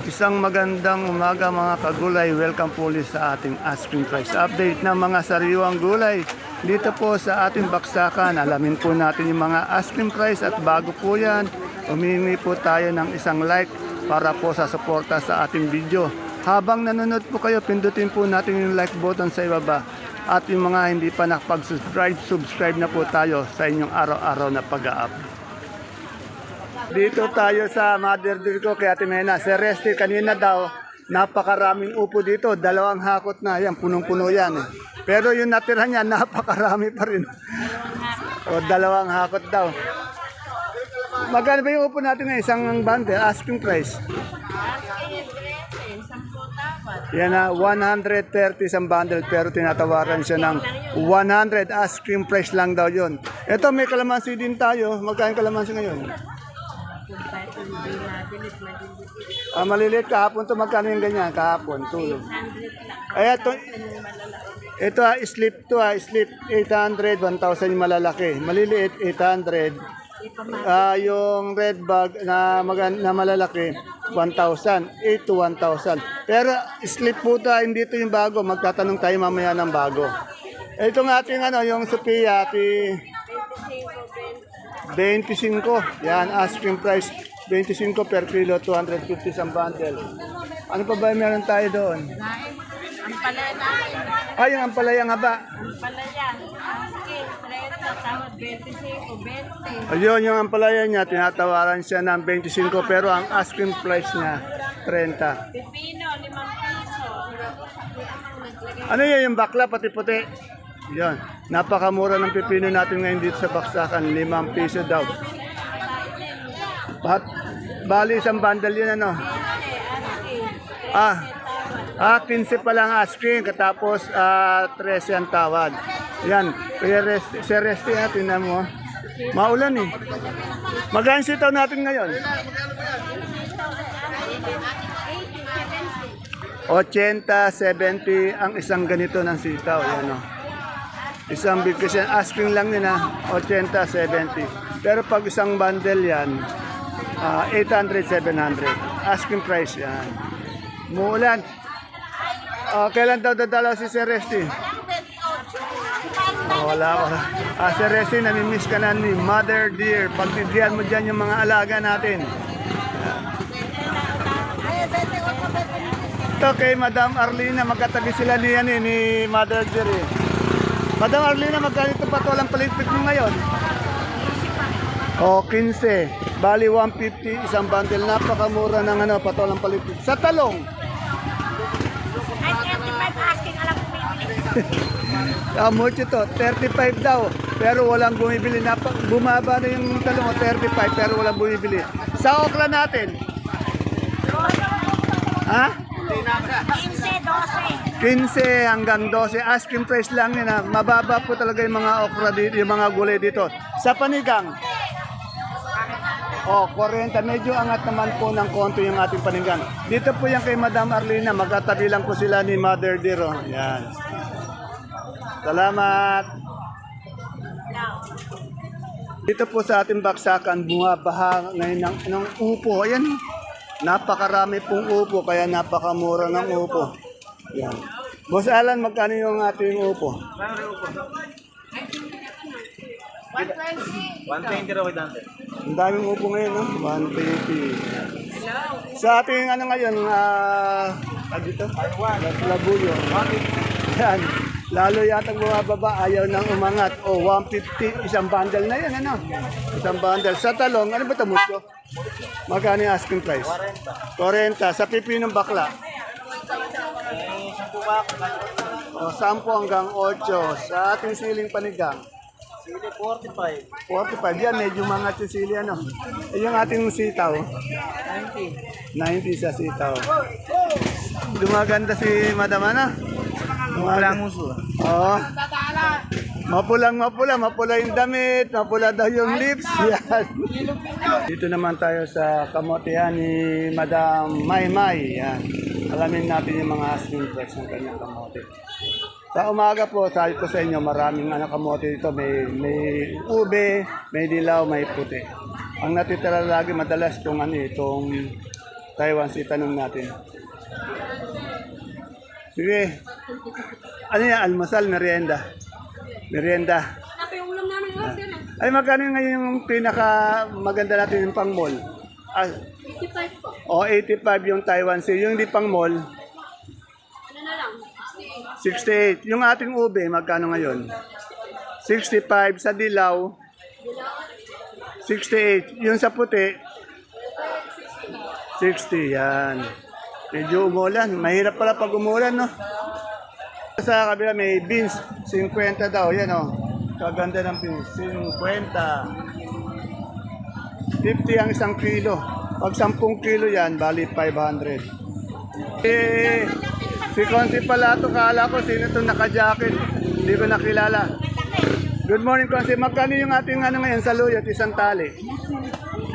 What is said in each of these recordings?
Isang magandang umaga mga kagulay. Welcome po ulit sa ating asking price update ng mga sariwang gulay. Dito po sa ating baksakan, alamin po natin yung mga asking price at bago po yan, humingi po tayo ng isang like para po sa suporta sa ating video. Habang nanonood po kayo, pindutin po natin yung like button sa ibaba. At yung mga hindi pa nakapag-subscribe, subscribe na po tayo sa inyong araw-araw na pag-a-update. Dito tayo sa mother deer ko kay Ate Mena. Si Resty kanina daw, napakaraming upo dito. 2 hakot na. Yan, punong-puno yan. Pero yung natira niya, napakarami pa rin. O 2 hakot daw. Magkano ba yung upo natin ngayon? Isang bundle, asking price. Yan na, 130 isang bundle pero tinatawaran siya ng 100. Asking price lang daw yun. Ito, may kalamansi din tayo. Magkano kalamansi ngayon? Maliliit kahapon to, magkano yung ganyan? Kahapon, tulog. Ay, ito slip to, slip 800, 1,000 yung malalaki. Maliliit, 800. Yung red bag na malalaki, 1,000, 8 to 1,000. Pero slip po tayo, hindi ito yung bago. Magtatanong tayo mamaya ng bago. Ito ng ating yung Sophia, 25. Yan, asking price 25 per kilo, 250 isang bundle. Ano pa ba meron tayo doon? Ampalaya namin. Ay, yung ampalaya nga ba? Ampalaya. Asking, 30, tawad 25, 20. Ayun, yung ampalaya niya, tinatawaran siya ng 25 pero ang asking price niya, 30. Pipino, 5 piso. Ano yun, yung bakla, pati puti? Yan, napakamura ng pipino natin ngayon dito sa baksakan, 5 piso daw. Bali isang bundle yun ano? 15 pa lang asking, katapos 13 ang tawad. Yan, si Resty natin na mo. Maulan eh. Magkano sitaw natin ngayon? 80, 70 ang isang ganito ng sitaw. Yan o. Isang big kasi asking lang din 80, 70. Pero pag isang bundle yan, 800, 700. Asking price yan. Muulan. Kailan daw dadalaw si Sir Resty? Wala ko. Sir Resty, namimiss ka na ni Mother Deer. Pagtidihan mo dyan yung mga alaga natin. Ito kay Madam Arlina, magkatabi sila ni Mother Deer. Madam Arlina, magkano ito patolang paligpit mo ngayon? 15. Bali 150 isang bundle. Napakamura ng patolang paligpit. Sa talong. Ay, 35 asking, alam ko bibili. Mucho to, 35 daw. Pero walang bumibili. Bumaba na yung talong, 35 pero walang bumibili. Sa okra natin. Ha? 15, 12. 15 hanggang 12. Asking price lang yun. Mababa po talaga yung mga okra dito, yung mga gulay dito. Sa panigang. 40. Medyo angat naman po ng konti yung ating panigang. Dito po yan kay Madam Arlina. Magkatabi lang po sila ni Mother Deer. Yan. Salamat. Dito po sa ating baksakan, bumabaha ngayon ng upo. Ayan. Napakarami pong upo, kaya napakamura ng upo. Yan. Boss Alan, magkano yung ating upo? 120 raw kay Dante. Ang daming upo ngayon, no? 120. Sa ating ngayon, dito? Labuyo. Yan. Lalo yatang bumababa, ayaw nang umangat. 150, isang bundle na yan, ano? Isang bundle. Sa talong, ano ba ito, musyo? Magkano yung asking price? 40. Sa pipinong bakla? 10 hanggang 8. Sa ating siling panigang? Sili 45. 45. Yan, medyo mangat yung sili, ano? Yung ating sitaw? 90. 90 sa sitaw. Dumaganda si Madam Ana. Walang muso. Oo. Mapula yung damit, mapula daw yung lips. Yan. Dito naman tayo sa kamotehan ni Madam Maymay. Yan. Alamin natin yung mga asking price ng kanyang kamote. Sa umaga po, sabi ko sa inyo, maraming kamote dito. May ube, may dilaw, may puti. Ang natitira lagi madalas itong Taiwan Sea, tanong natin. Sige. Ano yan? Almusal, merienda. Merienda. Ay, magkano ngayon yung pinaka maganda natin yung pang mall? 55 po. O, 85 yung Taiwan Sea. Yung di pang mall, Ano na lang? 68. Yung ating ube, magkano ngayon? 65 sa dilaw. 68. Yung sa puti, 60. Yan. Medyo umulan. Mahirap pala pag umulan, no? Sa kabila may beans. 50 daw. Yan, oh. Kaganda ng beans. 50. 50 ang isang kilo. Pag 10 kilo yan, bali 500. Si Consi pala ito, kala ko sino itong naka-jacket. Hindi ko nakilala. Good morning, Consi. Magkano yung ating ano ngayon sa luyot, isang tali?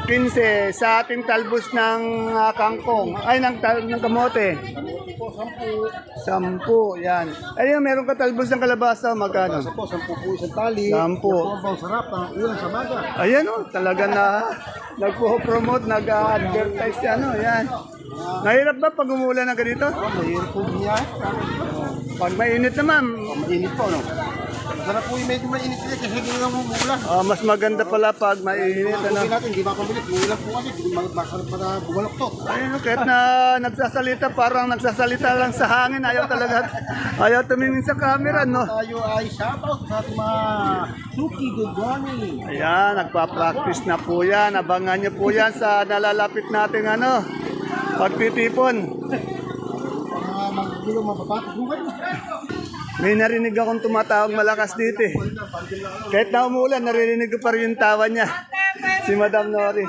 15 sa ating talbos ng kangkong. Ay, ng kamote. 10. Yan. Ayun, meron ka talbos ng kalabasa. Magkano? Po, 10 po isang tali. 10. Yan po ang sarap ng ulam sa maga. Ayan o, talaga na nagpo-promote, nag-advertise ano, yan. Nahirap ba pag umulan na ganito? Mahirap po niya. Pag mainit naman, Mainit po, no? Sarap po yung medyo mainit niya kasi hindi lang umulan. mas maganda pala pag mainit. Ano? Ano. natin, hindi mapabilit. Umulan po kasi, masarap para bumalok to. Ayun, kahit na nagsasalita, parang nagsasalita lang sa hangin. Ayaw talaga, ayaw tumingin sa camera, no? Tayo ay shoutout sa ating mga Suki, good morning. Ayan, nagpa-practice na po yan. Abangan nyo po yan sa nalalapit nating ano, pagtitipon. Mga magulo, mapapatos buhay mo. May narinig akong tumatawag malakas dito eh. Kahit na umulan, naririnig ko pa rin yung tawa niya. Si Madam Nori.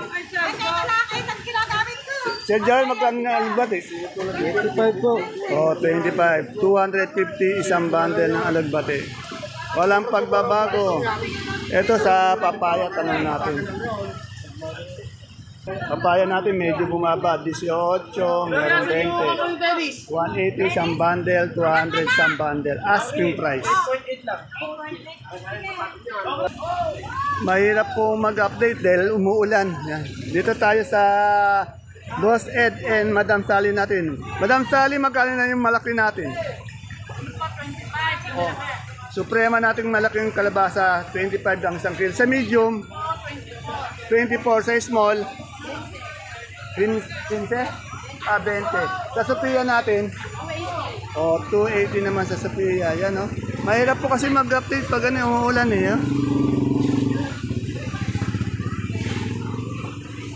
Sir Joy, magkano na alagbati? 25 po. Oh, 25. 250 isang bundle ng alagbati. Walang pagbabago. Ito sa papaya, tanong natin. Papaya natin medyo bumaba. 18, meron 20. 180 isang bundle, 200 isang bundle. Asking price. Mahirap po mag-update dahil umuulan. Yan. Dito tayo sa Boss Ed and Madam Sally natin. Madam Sally, magkano na yung malaki natin? Oh, Suprema nating malaking kalabasa, 25 ang isang kilo. Sa medium, 24. Sa small, 15? 20. Sa Sophia natin, 280 naman sa Sophia. Yan, oh. Mahirap po kasi mag-update pag umuulan eh. Oh.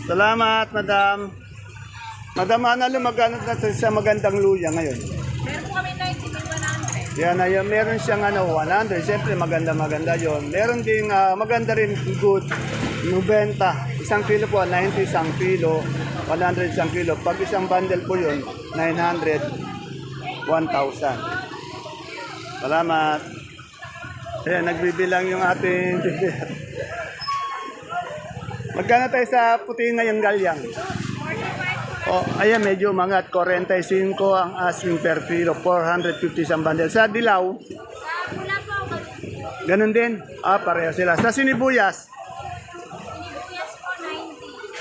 Salamat, Madam. Madam Analo, magkano na sa magandang luya ngayon? Meron po kami 90 100. Yan, ayun, meron siyang 100. Siyempre, maganda yon. Meron ding maganda rin good, 90. Isang kilo po, 90 isang kilo. 100 isang kilo. Pag isang bundle po yun, 900, 1,000. Salamat. Ayan, nagbibilang yung ating magkano tayo sa puti ngayong galyang? Oh, ayan, medyo umangat. 45 ang asking per kilo. 450 isang bundle. Sa dilaw, Wala po. ganun din. Pareho sila. Sa sinibuyas, Yes po,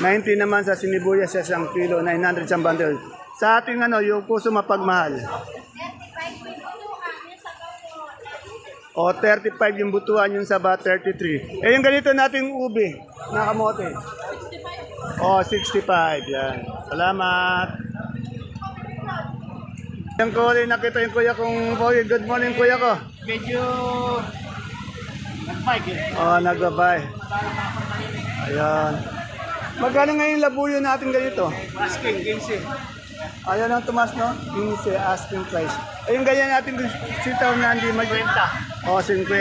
90. 90 naman sa sinibuyas sa isang kilo, 900 isang bundle. Sa ating yung puso mapagmahal. 35 po yung butuhan. Yung sabaw po. O 35 yung butuan, yung saba 33. Yung ganito nating ubi na kamote. 65. 65, yan. Salamat. Yung kulay, nakita yung kuya kong Pogi. Good morning, kuya ko. Medyo nag-bike eh. Nagbabay. Ayan. Magkano ngayon labuyo natin ganito? Asking, 15. Ayan ang tumas, no? 15 asking price. Ayun ganyan natin sitaw na hindi mag... 50. 50.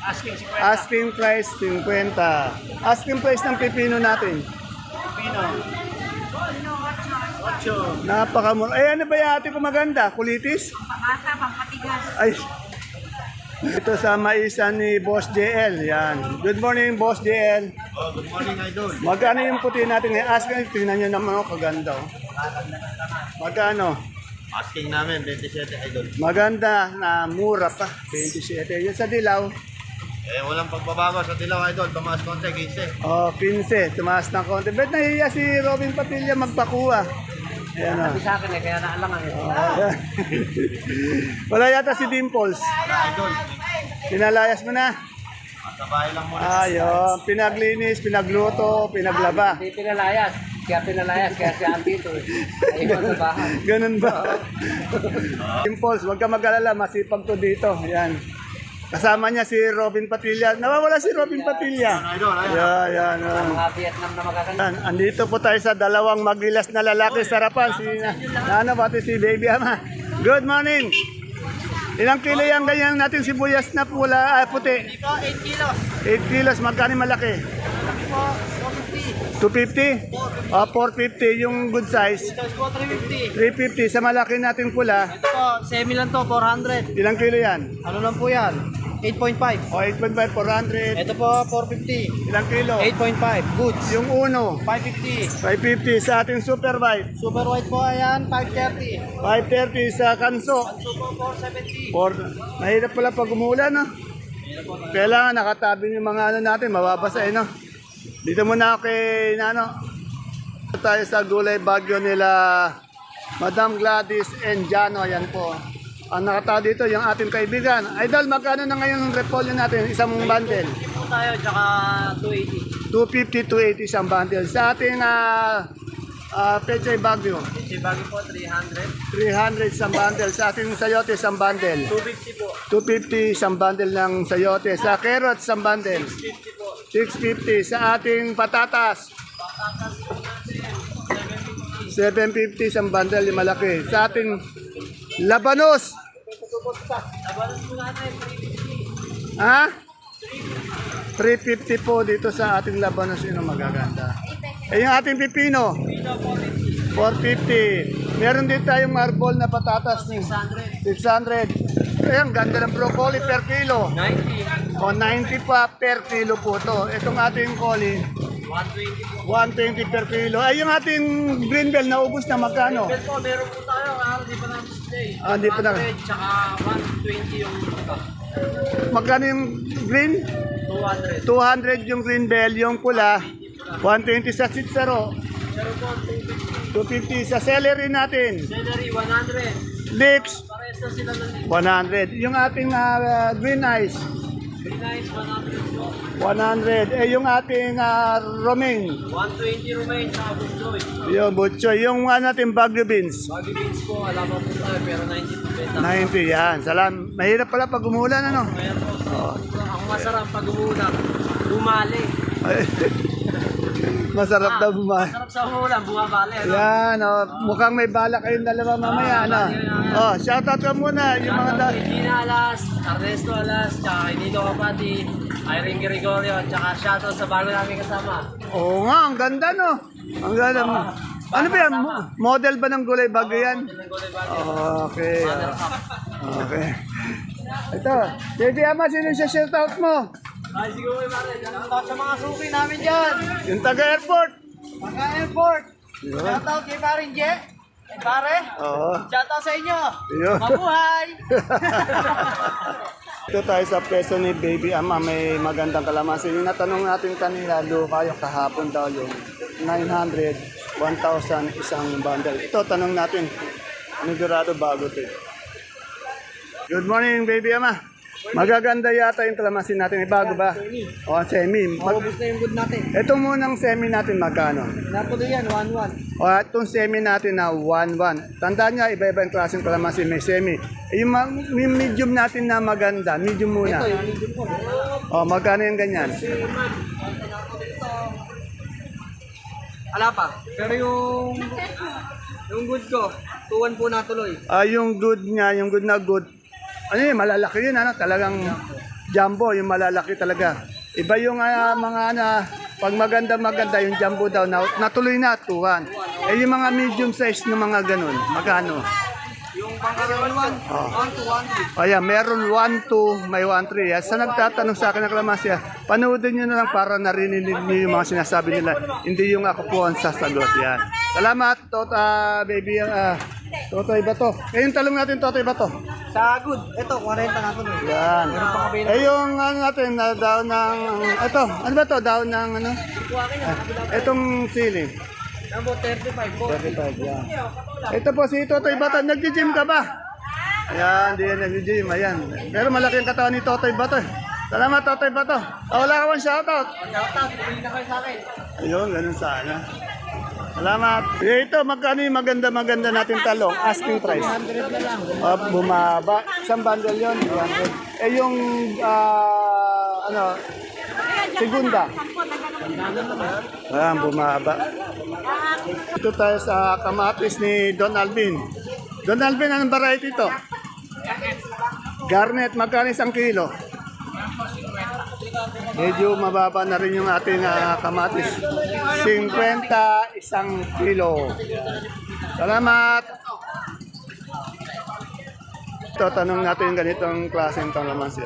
Asking, 50. Asking price, 50. Asking price ng pipino natin. Pino. 8. Napakamura. Ay, ano ba yung ate ko maganda? Kulitis? Pamasa, pampatigas. Ay. Ito sa maisan ni Boss JL. Yan. Good morning, Boss JL. Good morning, idol. Magkano yung puti natin ngayon? Asking, tingnan nyo naman ako, kaganda. Oh. Magkano? Asking namin, 27, idol. Maganda na mura pa. 27. Yung sa dilaw, Walang pagbabago sa dilaw, idol. Tumaas konti, 15. 15. Tumaas ng konti. Bet nahiya si Robin Patilla magpakuha. Ayan o. Sa akin kaya naalangan eh. Wala yata si Dimples. Pinalayas mo na. Sabay lang muna. Ayun, pinaglinis, pinagluto, pinaglaba. Hindi pinalayas. Kaya pinalayas, kaya siya andito eh. Ayun sa bahay. Ganun ba? Dimples, huwag ka mag-alala, masipag to dito. Yan. Kasama niya si Robin Patilla. Nawawala si Robin Patilla. Idol, ayun. Yan. Mga Vietnam na magaganda. Andito po tayo sa dalawang magilas na lalaki sa harapan. Si pati si Baby Ama. Good morning. Ilang kilo yung ganyan natin sibuyas na pula, puti? Ito, 8 kilos. 8 kilos, magkano yung malaki? Kami po, 450. 250? 450 yung good size. Ito po, 350. 350 sa malaki natin pula. Ito po, semi lang to, 400. Ilang kilo yan? Ano lang po yan? 8.5. O 8.5, 400. Ito po, 450. Ilang kilo? 8.5. Goods. Yung uno, 550. 550 sa ating super white. Super white po, ayan, 530. 530 sa kanso. Super 470. Mahirap pala pag umulan, no? Kailangan nakatabi yung mga ano natin, mababasa no? Dito muna ako kay Nano. Tayo sa gulay bagyo nila Madam Gladys and Jano, ayan po. Ang nakatawa dito, yung ating kaibigan. Idol, magkano na ngayon ang repolyo natin? Isang bundle? Po tayo, tsaka 280. 250, 280 isang bundle. Sa ating Pechay Bagyo, Si Bagay po, 300. 300 isang bundle. Sa ating sayote, isang bundle. 250 po. 250 isang bundle ng sayote. Sa carrots, isang bundle. 50 po. 650 sa ating patatas. 750 isang bundle yung malaki. Sa ating labanos. Labanos po natin, 350. Ha? 350 po dito sa ating labanos. Yun ang magaganda. Eh yung ating pipino. 450. Meron din tayong marble na patatas ni 600. Eh, ang ganda ng broccoli per kilo. 90. O 90 pa per kilo po to. Itong ating coli, 120 po. 120 per kilo. Ay, yung ating green bell, naubos na magkano? Bell po, meron po tayo, hindi pa natin today. Hindi pa na. 100, tsaka 120 yung ito. Magkano yung green? 200. 200 yung green bell, yung pula, 120 sa sitsaro, Meron po, 250. 250 sa celery natin, Celery, 100. leeks, Parehas na sila ng 100. Yung ating green ice, nice, 100 po. 100. Eh, yung ating romaine, 120 remain, tsaka bujoy. yung butchoy, yung natin bagyo beans, Bagay beans po, alam mo po tayo, pero 90 po benta. 90 yan. Salam. Mahirap pala pag umulan, ano? Kaya po, ang masarap pag umulan, bumali. Ay, masarap daw bumalik. Masarap sa umulan, bumabali. Ano? Yan, mukhang may balak kayong dalawa mamaya, ano? Oh, shoutout ka muna, yung mga Gina Alas, Ernesto Alas, tsaka Nino Kapati, Irene Gregorio, tsaka shoutout sa bago namin kasama. Oo nga, ang ganda, no? Ang ganda. Ano ba yan? Model ba ng gulay bagyo yan? Okay. Okay. Ito, Baby Ama, sino siya shoutout mo? Ay, siguro may mara. Shoutout sa mga suki namin dyan. Yung taga-airport. Mga airport. Yun. Shoutout kay Paring Je. Kay Pare. Oo. Shoutout sa inyo. Yun. Mabuhay. Ito tayo sa peso ni Baby Ama, may magandang kalamansi. Yung natanong natin kanina, kayo kahapon daw yung 900, 1,000 isang bundle. Ito, tanong natin, anigurado bago ito. Good morning, Baby Ama. Magaganda yata yung kalamansi natin. Bago ba? O, semi. Maubos na yung good natin. Ito munang semi natin magkano? Napulo yan, 1-1. O, itong semi natin na 1-1. Tandaan niya, iba-iba yung klaseng kalamansi. May semi. Yung medium natin na maganda, medium muna. Ito, yung medium po. O, magkano yung ganyan? Ala pa. Pero yung good ko, 2-1 po natuloy. Yung good niya, yung good na good. Ano yun, malalaki yun, ano? Talagang jumbo, yung malalaki talaga. Iba yung mga pag maganda, yung jumbo daw, natuloy na, 2-1. Eh, yung mga medium size ng mga ganun, magkano? Yung pangkaraniwan, 1-2-1. Ayan, meron 1-2, may 1-3. Sa nagtatanong sa akin ng klamasya, panoodin nyo na lang para narinig nyo yung mga sinasabi nila. Hindi yung ako po ang sasagot. Yan. Salamat, baby. Totoy Bato. Eh, yung talong natin, Totoy Bato. Sa good, ito, 40 natuloy. Yan. Eh, yung ano natin, daw ng, ito, ano ba to? Daw ng, ano? Itong sili. Number 35 po. 35, yan. Ito po si Totoy Bato. Nag-gym ka ba? Ayan, di yan nag-gym. Ayan. Pero malaki ang katawan ni Totoy Bato. Salamat, Totoy Bato. Wala ka bang shoutout? Shoutout, pumili na kayo sa akin. Ayun, ganun sana. Salamat. Ito, magkano yung maganda natin talong? Asking price. 100 na lang. Bumaba. Isang bundle yun. 200. Eh yung, segunda. Bumaba. Ito tayo sa kamatis ni Don Alvin. Don Alvin, anong variety ito? Garnet, magkano isang kilo? Medyo mababa na rin yung ating kamatis. 50 isang kilo. Salamat! Ito, tanong natin yung ganitong klaseng kalamansi.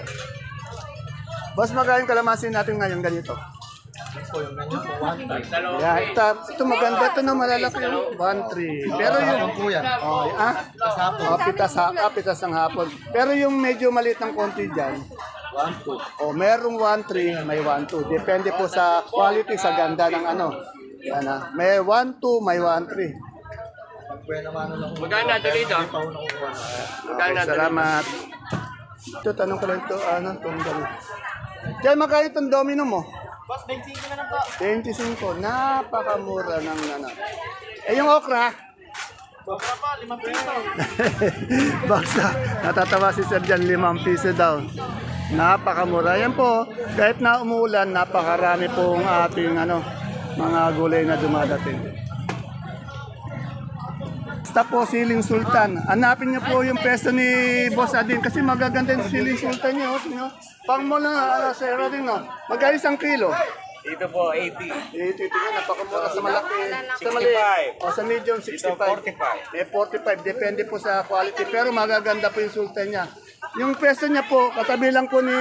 Boss, magkano yung kalamansi natin ngayon ganito? Yeah, ito maganda ito na malalaki. 1-3. Pero yung pitas ng hapon. Pero yung medyo maliit ng konti dyan, 1-2. Merong 1-3, may 1-2. Depende po sa quality, sa ganda ng ano. Yan, may 1-2, may 1-3. Maganda dito. Okay, salamat. Ito, tanong ko lang ito, itong gano'n. Diyan, magkano itong domino mo? Boss, 25 na lang po. 25, napakamura ng ano. Eh, yung okra? Okra pa, 5 piso. Baksa, natatawa si Sir Jan, 5 piso daw. Napakamura. Yan po, kahit na umuulan, napakarami pong ating mga gulay na dumadating. Basta po, Siling Sultan. Hanapin niyo po yung pesto ni Boss Adin kasi magaganda yung Siling Sultan niyo. Pang mo lang, Sir Adin, no? Magkano isang kilo? Dito po, 80. 80, tingnan, napakamura sa malaki. Sa mali, 65. sa medium, 65. 45. May 45, depende po sa quality. Pero magaganda po yung sultan niya. Yung peso niya po, katabi lang po ni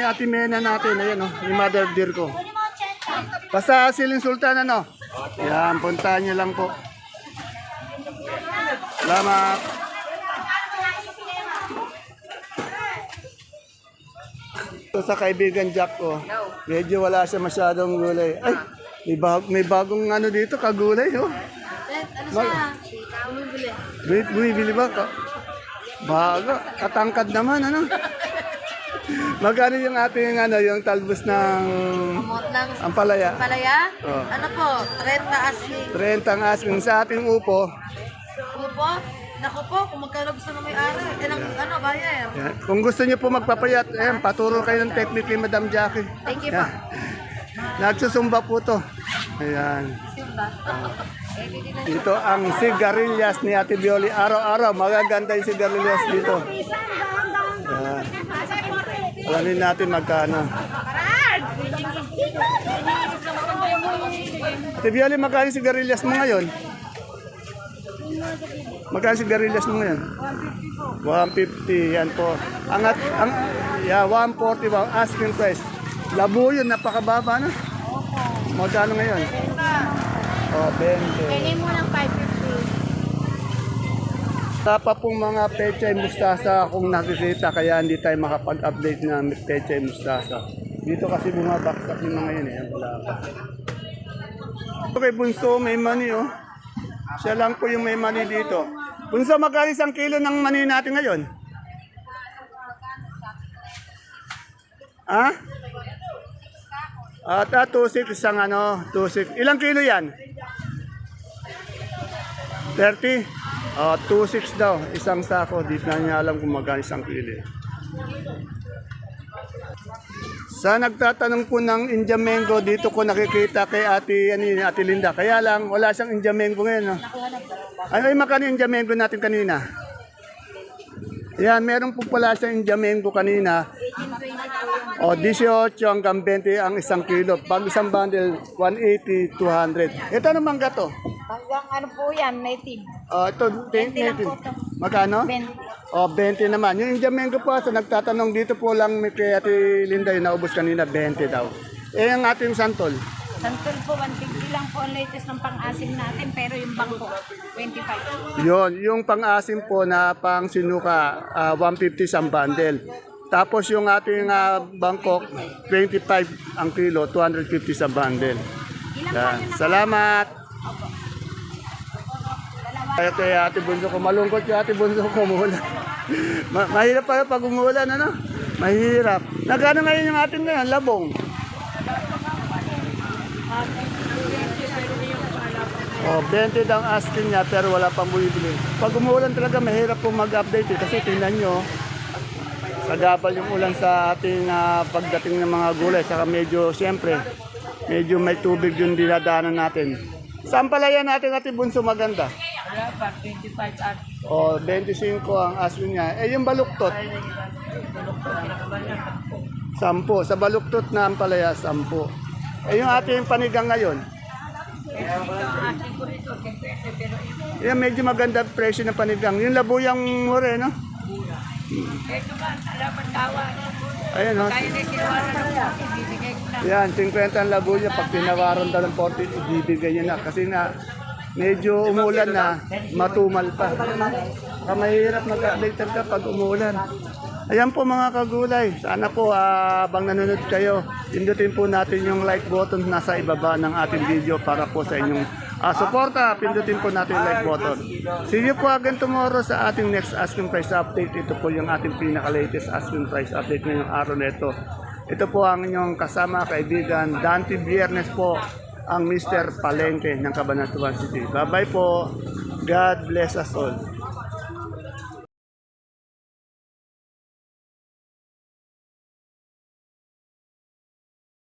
Ate Mena natin. Ayan, ni Mother Dear ko. Basta Siling Sultan, Yan, puntahan niyo lang po. Salamat. Ito sa kaibigan Jack ko. Medyo wala siya masyadong gulay. Ay, may bagong dito, kagulay, oh. Bumibili ba ka? Bago, katangkad naman, Magkano yung ating yung talbos ng Kamot ng ampalaya? palaya? Oh. Ano po? 30 asking. 30 ang asking sa ating upo. Upo? Naku po, kung magkano gusto ng may-ari. Buyer. Yan. Kung gusto niyo po magpapayat, paturo kayo ng technique ni Madam Jackie. Thank you po. Nagsusumba po to. Ayan. Simba. Dito ang sigarilyas ni Ate Bioli. Araw-araw, magaganda yung sigarilyas dito. Ayan. Alamin natin magkano. Ate Bioli, magkano yung sigarilyas mo ngayon? Magkano sigarilyas mo ngayon? 150, yan po. 140 ba? Asking price. Labo yun, napakababa na. Magkano ngayon? 20. Kaya mo ng 550. Tapa pong mga pechay mustasa kung nakikita kaya hindi tayo makapag-update na pechay mustasa. Dito kasi bumabaksak yung mga yun wala pa. Okay, Bunso, may mani Siya lang po yung may mani dito. Bunso, magkano isang kilo ng mani natin ngayon? Ha? 2.6 isang 2.6. Ilang kilo yan? 30? 2.6 daw. Isang sako. Di na niya alam kung magkano isang kilo. Sa nagtatanong po ng India Mango, dito ko nakikita kay Ate Linda. Kaya lang, wala siyang India Mango ngayon. Ano yung magkano India Mango natin kanina? Yan, meron po pala siyang India Mango kanina. 18 hanggang 20 ang isang kilo. Pag isang bundle, 180, 200. Ito naman gato. Hanggang po yan, native. Ito, 20 natin. Magkano? 20 naman. Yung India Mango po, sa nagtatanong dito po lang kay Ate Linda, yung naubos kanina, 20 daw. Ang ating santol. Santol po, 150 lang po ang latest ng pang-asim natin, pero yung bangko, 25. Yon, yung pang-asim po na pang sinuka, 150 sa bundle. Tapos yung ating Bangkok, 25 ang kilo, 250 sa bundle. Yan. Salamat. Kaya kay Ate Bunso ko, malungkot yung Ate Bunso ko, umuulan. Mahirap pala pag umuulan, ano? Mahirap. Nagkano ngayon yung ating ngayon, labong? Oh, 20 daw ang asking niya pero wala pang bumibili. Pag umuulan talaga mahirap po mag-update kasi tingnan nyo, sagabal yung ulan sa ating pagdating ng mga gulay. Saka medyo, siyempre, medyo may tubig yung dinadaanan natin. Saan pala yan natin Ate Bunso maganda? Wala pa, 25 at O, 25 ang asking niya. Eh, yung baluktot? 10. Sa baluktot na ang palaya, 10. Eh, yung ating panigang ngayon? Yan, medyo maganda presyo ng panigang. Yung labuyang mure, no? ito ba, alaman tawa. Ayan, no? Kaya na tinawaran ng 40, bibigay ko na. Yan, 50 ang labuya. Pag tinawaran daw ng 40, ibibigay niya na. Kasi na, medyo umulan na, matumal pa. Kaya mahirap mag-update talaga pag umulan. Ayan po mga kagulay. Sana po habang nanonood kayo, pindutin po natin yung like button nasa ibaba ng ating video para po sa inyong suporta. Pindutin po natin yung like button. See you po again tomorrow sa ating next asking price update. Ito po yung ating pinaka-latest asking price update ngayong araw na ito. Ito po ang inyong kasama, kaibigan, Dante Biernes po, ang Mr. Palengke ng Cabanatuan City. Bye-bye po. God bless us all.